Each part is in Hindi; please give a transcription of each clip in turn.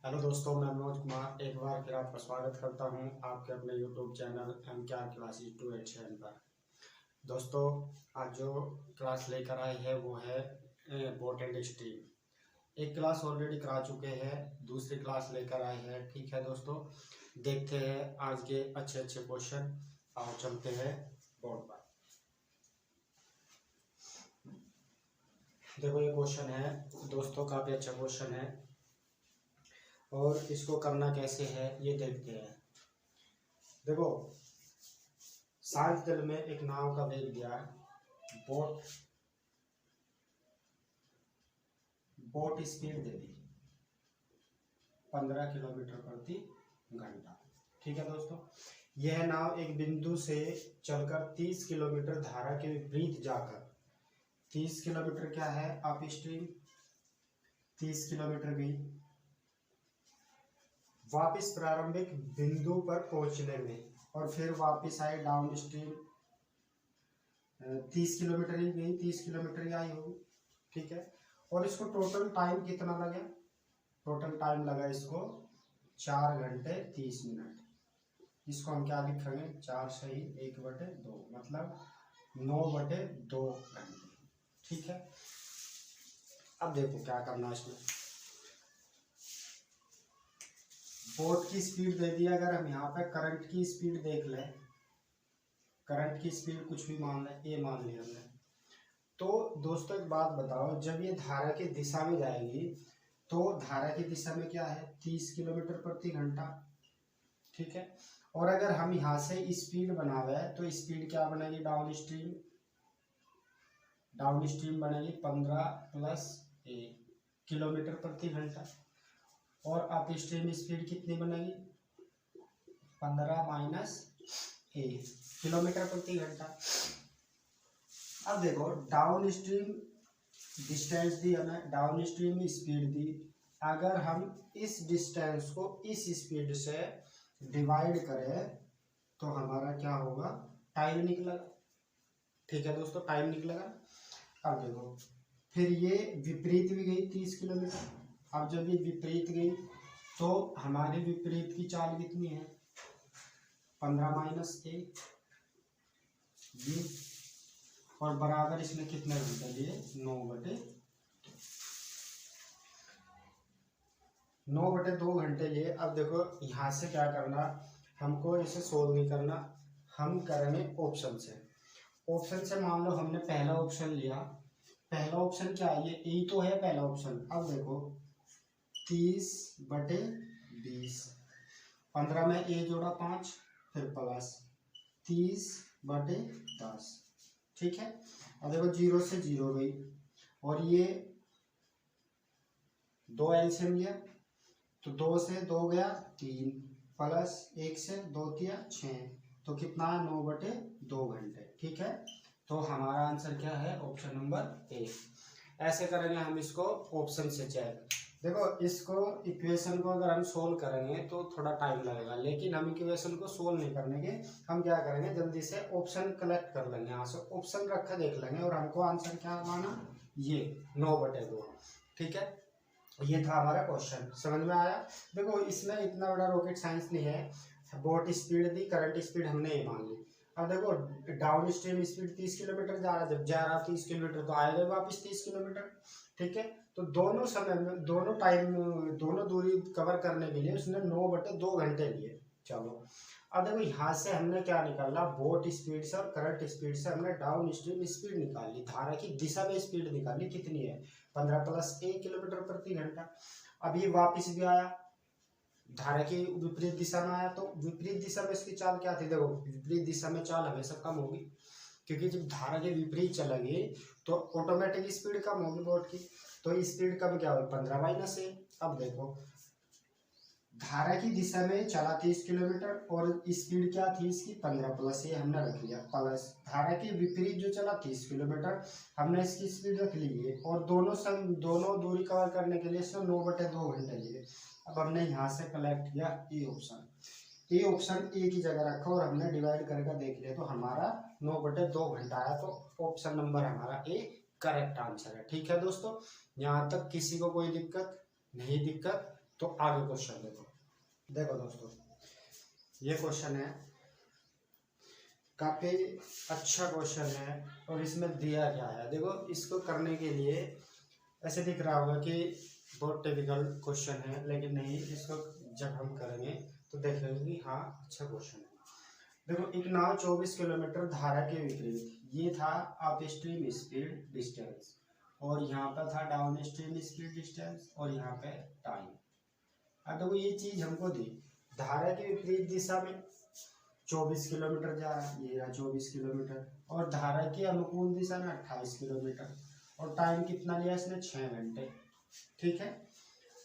हेलो दोस्तों, मैं मनोज कुमार एक बार फिर आपका स्वागत करता हूं आपके अपने यूट्यूब चैनल MKR क्लासेस 287 पर। दोस्तों, आज जो क्लास लेकर आए हैं वो है बोट एंड स्ट्रीम। एक क्लास ऑलरेडी करा चुके हैं, दूसरी क्लास लेकर आए हैं। ठीक है दोस्तों, देखते हैं आज के अच्छे अच्छे क्वेश्चन और चलते हैं बोर्ड पर। देखो, ये क्वेश्चन है दोस्तों, काफ़ी अच्छा क्वेश्चन है और इसको करना कैसे है ये देखते हैं। देखो, शांत जल में एक नाव का वेग दिया है, बोट स्पीड दे दी 15 किलोमीटर प्रति घंटा। ठीक है दोस्तों, यह नाव एक बिंदु से चलकर 30 किलोमीटर धारा के विपरीत जाकर 30 किलोमीटर क्या है अप स्ट्रीम, 30 किलोमीटर गई, वापस प्रारंभिक बिंदु पर पहुंचने में और फिर वापस आई डाउन स्ट्रीम 30 किलोमीटर ही गई, 30 किलोमीटर ही आई होगी। ठीक है, और इसको टोटल टाइम कितना लगा? टोटल टाइम लगा इसको 4 घंटे 30 मिनट। इसको हम क्या लिखेंगे? 4 सही 1/2 मतलब 9/2 घंटे। ठीक है, अब देखो क्या करना है इसमें। बोट की स्पीड दे दी, अगर हम यहाँ पे करंट की स्पीड देख लें, करंट की स्पीड कुछ भी मान लें, ए मान लिया हमने। तो दोस्तों एक बात बताओ, जब ये धारा की दिशा में जाएगी तो धारा की दिशा में क्या है? 30 किलोमीटर प्रति घंटा। ठीक है, और अगर हम यहाँ से स्पीड बनावे तो स्पीड क्या बनेगी? डाउन स्ट्रीम बनेगी 15 + a किलोमीटर प्रति घंटा। और अप स्ट्रीम स्पीड कितनी बनेगी? 15 - a किलोमीटर प्रति घंटा। अब देखो, डाउन स्ट्रीम डिस्टेंस दी हमें, डाउन स्ट्रीम स्पीड दी। अगर हम इस डिस्टेंस को इस स्पीड से डिवाइड करें तो हमारा क्या होगा? टाइम निकलेगा। ठीक है दोस्तों, टाइम निकलेगा। अब देखो, फिर ये विपरीत भी गई 30 किलोमीटर। अब जब ये विपरीत गई तो हमारे विपरीत की चाल कितनी है? 15 - a ये, और बराबर इसमें कितने घंटे लिए? 9/2 घंटे लिए। अब देखो, यहाँ से क्या करना, हमको इसे सोल्व नहीं करना, हम करेंगे ऑप्शन से। ऑप्शन से मान लो हमने पहला ऑप्शन लिया। पहला ऑप्शन क्या है? ये ए तो है पहला ऑप्शन। अब देखो 30/20, 15 में ए जोड़ा 5, फिर प्लस 30/10। ठीक है, अब देखो 0 से 0 गई, और ये 2 एलसीएम लिया तो 2 से 2 गया 3, प्लस 1 से 2 किया 6, तो कितना है? 9/2 घंटे। ठीक है, तो हमारा आंसर क्या है? Option number A. ऐसे करेंगे हम इसको ऑप्शन से चेक। देखो, इसको इक्वेशन को अगर हम सोल्व करेंगे तो थोड़ा टाइम लगेगा, लेकिन हम इक्वेशन को सोल्व नहीं करने के, हम क्या करेंगे, जल्दी से ऑप्शन कलेक्ट कर लेंगे। यहाँ से ऑप्शन रखा देख लेंगे और हमको आंसर क्या आना? ये 9/2। ठीक है, ये था हमारा क्वेश्चन। समझ में आया? देखो, इसमें इतना बड़ा रॉकेट साइंस नहीं है। बोट स्पीड दी, करंट स्पीड हमने ये मान ली। अब देखो, डाउन स्ट्रीम स्पीड 30 किलोमीटर जा रहा है, जब जा रहा 30 किलोमीटर तो आएगा वापस 30 किलोमीटर। ठीक है, तो दोनों समय में, दोनों टाइम, दोनों दूरी कवर करने के लिए उसने 9/2 घंटे लिए। चलो, अब देखो यहाँ से हमने क्या निकाला? बोट स्पीड से और करंट स्पीड से हमने डाउन स्ट्रीम स्पीड निकाली, धारा की दिशा में स्पीड निकाली। कितनी है? 15 + a किलोमीटर प्रति घंटा। अब ये वापिस भी आया, धारा की विपरीत दिशा में आया, तो विपरीत दिशा में इसकी चाल क्या थी? देखो, विपरीत दिशा में चाल हमेशा कम होगी, क्योंकि जब धारा के विपरीत चलेगी तो ऑटोमेटिक स्पीड कम होगी बोट की। तो स्पीड कम क्या होगी? 15 - a। अब देखो, धारा की दिशा में चला 30 किलोमीटर और स्पीड क्या थी इसकी? 15 + a हमने रख लिया, प्लस धारा के विपरीत जो चला 30 किलोमीटर, हमने इसकी स्पीड रख ली है, और दोनों दूरी कवर करने के लिए इसने 9/2 घंटे लिए। अब हमने यहाँ से कलेक्ट किया A option. A option A की जगह रखा और हमने डिवाइड करके देख लिया, तो हमारा 9/2 घंटा आया। तो ऑप्शन नंबर हमारा ए करेक्ट आंसर है। ठीक है दोस्तों, यहाँ तक किसी को कोई दिक्कत नहीं? दिक्कत तो आगे क्वेश्चन देखो। देखो दोस्तों, ये क्वेश्चन है, काफी अच्छा क्वेश्चन है और इसमें दिया क्या है। देखो, इसको करने के लिए ऐसे दिख रहा होगा कि बहुत टिपिकल क्वेश्चन है, लेकिन नहीं, इसको जब हम करेंगे तो देखेंगे कि हाँ अच्छा क्वेश्चन है। देखो, एक नाव 24 किलोमीटर धारा के विपरीत, ये था अप स्ट्रीम स्पीड डिस्टेंस, और यहाँ पर था डाउन स्ट्रीम स्पीड डिस्टेंस, और यहाँ पे टाइम। अब देखो, ये चीज हमको दी, धारा के विपरीत दिशा में 24 किलोमीटर जा रहा है, ये रहा 24 किलोमीटर, और धारा की अनुकूल दिशा में 28 किलोमीटर, और टाइम कितना लिया इसने, 6 घंटे। ठीक है,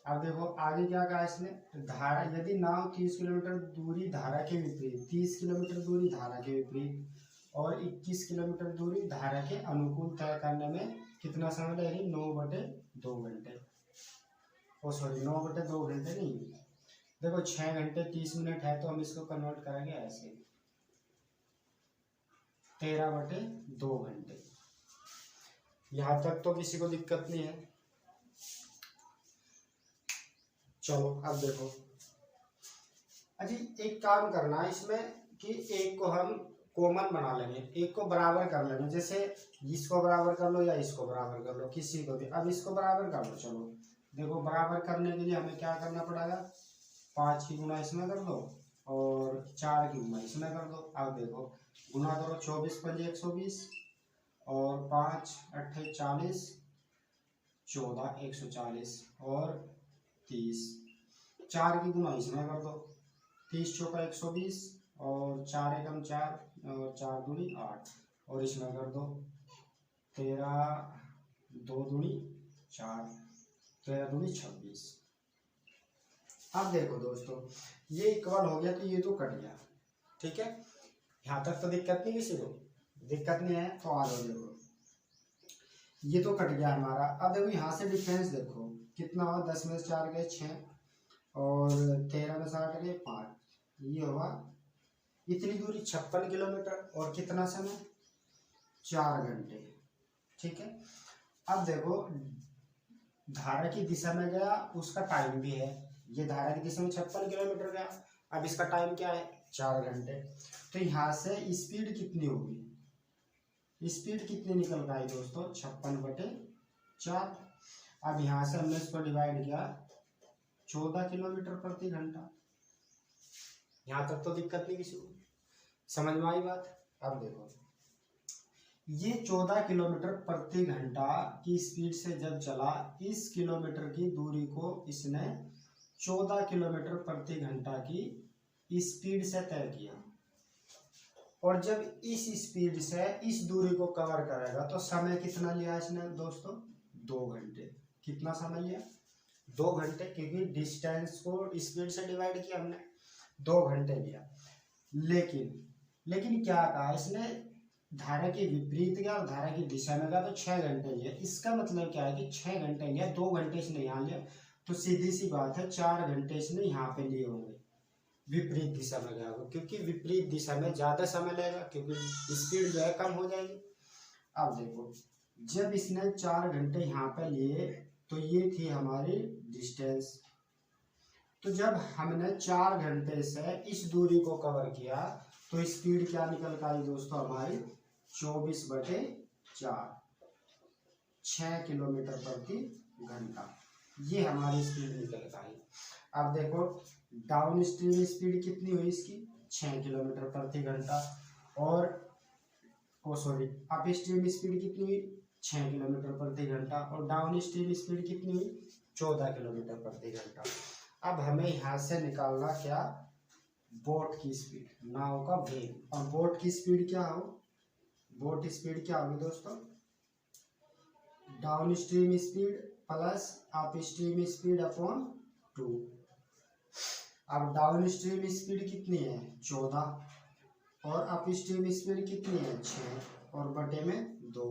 अब देखो आगे क्या कहा इसने, धारा यदि नाव 30 किलोमीटर दूरी धारा के विपरीत, 30 किलोमीटर दूरी धारा के विपरीत और 21 किलोमीटर दूरी धारा के अनुकूल तय करने में कितना समय लगेगी, 9/2 घंटे। ओ सॉरी, 9/2 घंटे नहीं, देखो 6 घंटे 30 मिनट है, तो हम इसको कन्वर्ट करेंगे ऐसे, 13/2 घंटे। यहां तक तो किसी को दिक्कत नहीं है। चलो अब देखो अजी, एक काम करना है इसमें कि एक को हम कॉमन बना लेंगे, एक को बराबर कर लेंगे, जैसे इसको बराबर कर लो या इसको बराबर कर लो, किसी को भी। अब इसको बराबर कर लो। चलो देखो, बराबर करने के लिए हमें क्या करना पड़ेगा, 5 की गुना इसमें कर दो और 4 की गुना इसमें कर दो। अब देखो गुना करो, 24 × 5 = 120 और 5 × 8 = 40, 14 140 और 30, 4 की गुना इसमें कर दो, 30 × 4 = 120 और 4 × 1 = 4 और 4 दूनी 8 और इसमें कर दो 13 2 दूनी 4, 13 दूनी 26। अब देखो दोस्तों, ये इक्वल हो गया तो ये तो कट गया। ठीक है, यहाँ तक तो दिक्कत नहीं, किसी को दिक्कत नहीं है तो आ जाओ। देखो ये तो कट गया हमारा। अब देखो यहाँ से डिफरेंस देखो कितना हुआ, 10 में से 4 गए 6 और 13 में से 8 गए 5, ये हुआ इतनी दूरी 56 किलोमीटर और कितना समय, 4 घंटे। ठीक है, अब देखो धारा की दिशा में गया, उसका टाइम भी है, ये धारा की दिशा में 56 किलोमीटर गया, अब इसका टाइम क्या है, 4 घंटे। तो यहाँ से स्पीड कितनी होगी, स्पीड कितनी निकल आई दोस्तों, 56/4। अब यहाँ से हमने इसको डिवाइड किया 14 किलोमीटर प्रति घंटा। यहाँ तक तो दिक्कत नहीं किसी को, समझ में आई बात। अब देखो ये 14 किलोमीटर प्रति घंटा की स्पीड से जब चला, इस किलोमीटर की दूरी को इसने 14 किलोमीटर प्रति घंटा की स्पीड से तय किया, और जब इस स्पीड से इस दूरी को कवर करेगा तो समय कितना लिया इसने दोस्तों, 2 घंटे। कितना समय लिया, 2 घंटे, क्योंकि डिस्टेंस को स्पीड से डिवाइड किया हमने, 2 घंटे लिया। लेकिन क्या कहा इसने, धारा के विपरीत गया और धारा की दिशा में गया तो 6 घंटे लिया। इसका मतलब क्या है कि 6 घंटे लिया, 2 घंटे इसने यहाँ लिया, तो सीधी सी बात है 4 घंटे इसने यहाँ पे लिए होंगे, विपरीत दिशा में गया होगा, क्योंकि विपरीत दिशा में ज्यादा समय लगेगा, क्योंकि स्पीड जो है कम हो जाएगी। अब देखो जब इसने 4 घंटे यहाँ पे लिए तो ये थी हमारी डिस्टेंस, तो जब हमने 4 घंटे से इस दूरी को कवर किया तो स्पीड क्या निकल कर आई दोस्तों हमारी, 24/4, 6 किलोमीटर प्रति घंटा, ये हमारी स्पीड निकल कर आई। अब देखो डाउन स्ट्रीम स्पीड कितनी हुई इसकी, 6 किलोमीटर प्रति घंटा, और अप स्ट्रीम स्पीड कितनी हुई, 6 किलोमीटर प्रति घंटा, और डाउन स्ट्रीम स्पीड कितनी हुई, 14 किलोमीटर प्रति घंटा। अब हमें यहाँ से निकालना क्या, बोट की स्पीड, नाव का वेग। और बोट की स्पीड क्या हो, बोट स्पीड क्या होगी दोस्तों, down stream speed plus up stream speed upon 2। अब डाउन स्ट्रीम स्पीड कितनी है, 14, और अप स्ट्रीम स्पीड कितनी है, 6, और बटे में 2,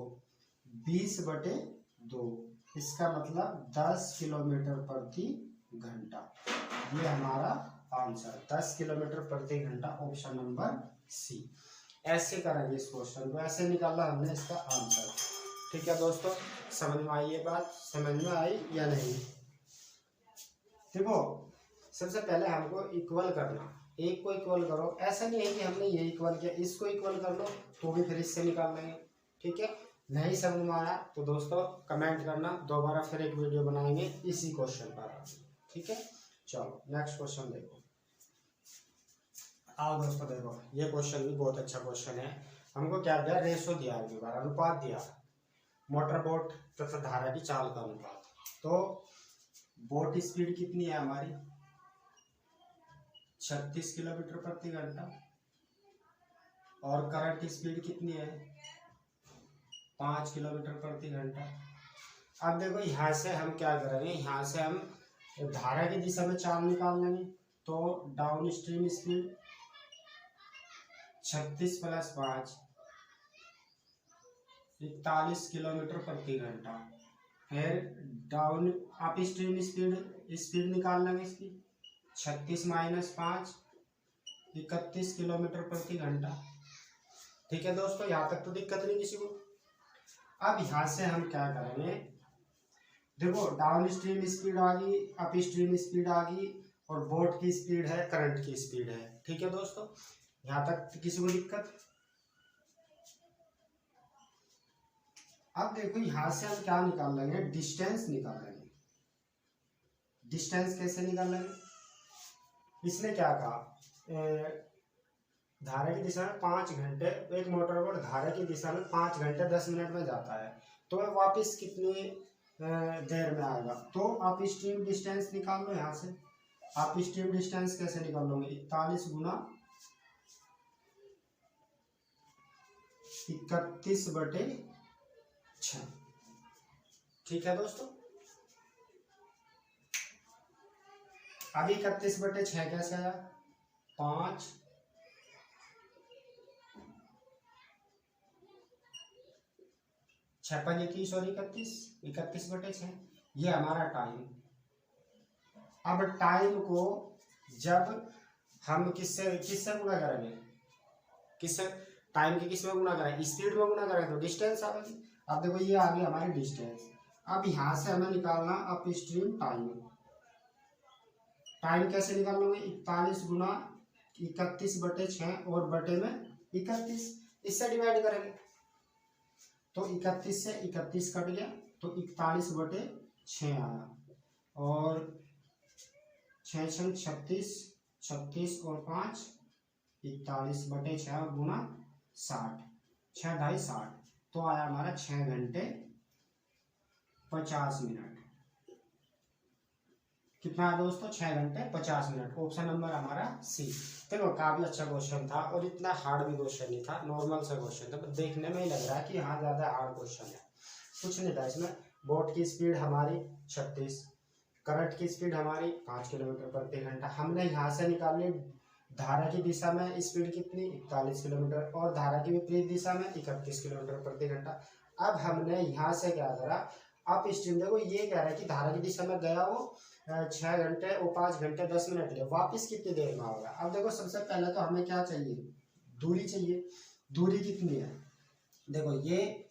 20/2। इसका मतलब 10 किलोमीटर प्रति घंटा। ये हमारा आंसर 10 किलोमीटर प्रति घंटा, ऑप्शन नंबर सी। ऐसे करेंगे इस क्वेश्चन को, ऐसे निकाला हमने इसका आंसर। ठीक है दोस्तों, समझ में आई ये बात, समझ में आई या नहीं। देखो सबसे पहले हमको इक्वल करना, एक को इक्वल करो, ऐसा नहीं है कि हमने ये इक्वल किया इसको इक्वल कर लो तो भी फिर इससे निकाल लेंगे, ठीक है। नहीं समझ में आया तो दोस्तों कमेंट करना, दोबारा फिर एक वीडियो बनाएंगे इसी क्वेश्चन पर, ठीक है। चलो नेक्स्ट क्वेश्चन देखो। आओ दोस्तों देखो, ये क्वेश्चन भी बहुत अच्छा क्वेश्चन है। हमको क्या दिया, रेशो दिया है, बार अनुपात दिया, मोटर बोट तथा धारा की चाल का अनुपात। तो बोट स्पीड कितनी है हमारी 36 किलोमीटर प्रति घंटा, और करंट स्पीड कितनी है 5 किलोमीटर प्रति घंटा। अब देखो यहाँ से हम क्या करेंगे, यहाँ से हम धारा की दिशा में चाल निकाल लेंगे। तो डाउन स्ट्रीम स्पीड 36 + 5 41 किलोमीटर प्रति घंटा। फिर डाउन अप स्ट्रीम स्पीड निकाल लेंगे इसकी 36 - 5 31 किलोमीटर प्रति घंटा। ठीक है दोस्तों, यहाँ तक तो दिक्कत नहीं किसी को। अब यहाँ से हम क्या करेंगे, देखो डाउन स्ट्रीम स्पीड आ गई, अप स्ट्रीम स्पीड आ गई, और बोट की स्पीड है, करंट की स्पीड है। ठीक है दोस्तों, यहाँ तक किसी को दिक्कत। अब देखो यहाँ से हम क्या निकाल लेंगे, डिस्टेंस निकाल लेंगे। डिस्टेंस कैसे निकाल लेंगे, इसने क्या कहा, धारा की दिशा में 5 घंटे, एक मोटर बोट धारा की दिशा में 5 घंटे 10 मिनट में जाता है, तो वापस कितनी देर में आएगा। तो आप स्ट्रीम डिस्टेंस निकाल लो। यहाँ से आप स्ट्रीम डिस्टेंस कैसे निकाल लोगे, 41 × 31/6। ठीक है दोस्तों, अभी 31/6 कैसे आया, 5 6 × 5 = 30 और 31/6 ये हमारा टाइम। अब टाइम को जब हम किससे गुणा करेंगे, किससे, टाइम की किस में गुणा करें, स्पीड में गुणा करें तो डिस्टेंस आएगी। अब देखो ये आ गई हमारी डिस्टेंस। अब यहाँ से हमें निकालना अप स्ट्रीम टाइम। टाइम कैसे निकाल लोगे, 41 × 31/6 और बटे में 31, इससे डिवाइड करेंगे तो 31 से 31 कट गया तो 41/6 आया, और 6 × 36 36 और 5 41/6 गुना 60, 6 × 2 = 60, तो आया हमारा 6 घंटे 50 मिनट। कितना है दोस्तों, 6 घंटे 50 मिनट। ऑप्शन नंबर हमारा सी। देखो काफी अच्छा क्वेश्चन था, और इतना हार्ड भी क्वेश्चन नहीं था, नॉर्मल सा क्वेश्चन था, देखने में ही लग रहा है कि हाँ ज्यादा हार्ड क्वेश्चन है। कुछ नहीं था इसमें। बोट की स्पीड हमारी 36, करंट की स्पीड हमारी 5 किलोमीटर प्रति घंटा। हमने यहाँ से निकाल ली धारा की दिशा में स्पीड कितनी 41 किलोमीटर, और धारा की विपरीत दिशा में 31 किलोमीटर प्रति घंटा। अब हमने यहाँ से क्या करा, अप स्ट्रीम, देखो ये कह रहा है कि धारा की दिशा में गया वो 6 घंटे और 5 घंटे 10 मिनट लिए, वापिस कितनी देर में होगा। अब देखो सबसे पहले तो हमें क्या चाहिए, दूरी चाहिए। दूरी कितनी है, देखो ये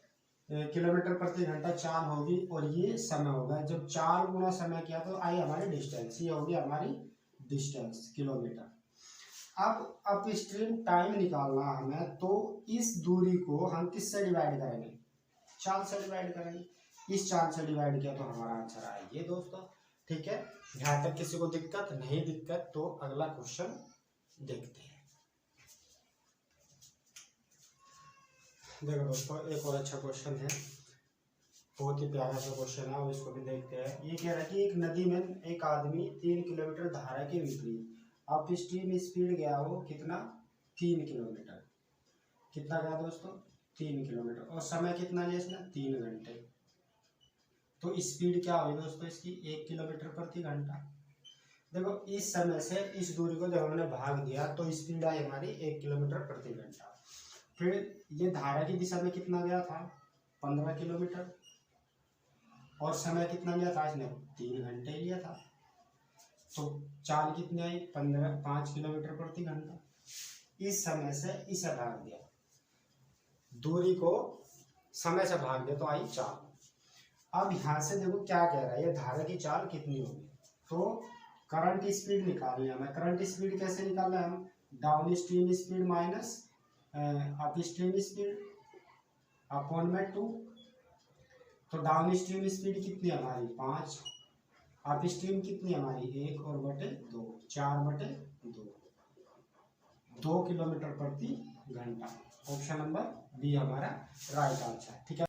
किलोमीटर प्रति घंटा चाल होगी, और ये समय होगा। जब चाल गुना समय किया तो आई हमारी डिस्टेंस, ये होगी हमारी डिस्टेंस किलोमीटर। अब अप स्ट्रीम टाइम निकालना हमें, तो इस दूरी को हम किससे डिवाइड करेंगे, चाल से डिवाइड करेंगे। इस चाल से डिवाइड किया तो हमारा आंसर आया ये दोस्तों। ठीक है, यहाँ तक किसी को दिक्कत नहीं, दिक्कत तो अगला क्वेश्चन देखते हैं। देखो दोस्तों एक और अच्छा क्वेश्चन है, बहुत ही प्यारा सा क्वेश्चन है, और इसको भी देखते हैं। ये कह रहा है कि एक नदी में एक आदमी 3 किलोमीटर धारा के विपरीत अप स्ट्रीम स्पीड गया, वो कितना 3 किलोमीटर। कितना गया दोस्तों 3 किलोमीटर, और समय कितना लिया इसने 3 घंटे। तो स्पीड क्या होगी दोस्तों इसकी 1 किलोमीटर प्रति घंटा। देखो इस समय से इस दूरी को जब हमने भाग दिया तो स्पीड आई हमारी 1 किलोमीटर प्रति घंटा। फिर ये धारा की दिशा में कितना गया था 15 किलोमीटर, और समय कितना लिया था इसने 3 घंटे लिया था। तो चाल कितनी आई 5 किलोमीटर प्रति घंटा। इस समय से इसे भाग दिया, दूरी को समय से भाग दिया तो आई चाल। अब यहाँ से देखो क्या कह रहा है, ये धारा की चाल कितनी होगी, तो करंट स्पीड निकालनी है हमें। करंट स्पीड कैसे निकालना है हम, down stream speed minus up stream speed upon में 2। तो डाउन स्ट्रीम स्पीड कितनी है हमारी 5, अप स्ट्रीम कितनी है हमारी 1 और बटे 2, 4/2, 2 किलोमीटर प्रति घंटा। ऑप्शन नंबर बी हमारा राइट आंसर। ठीक है।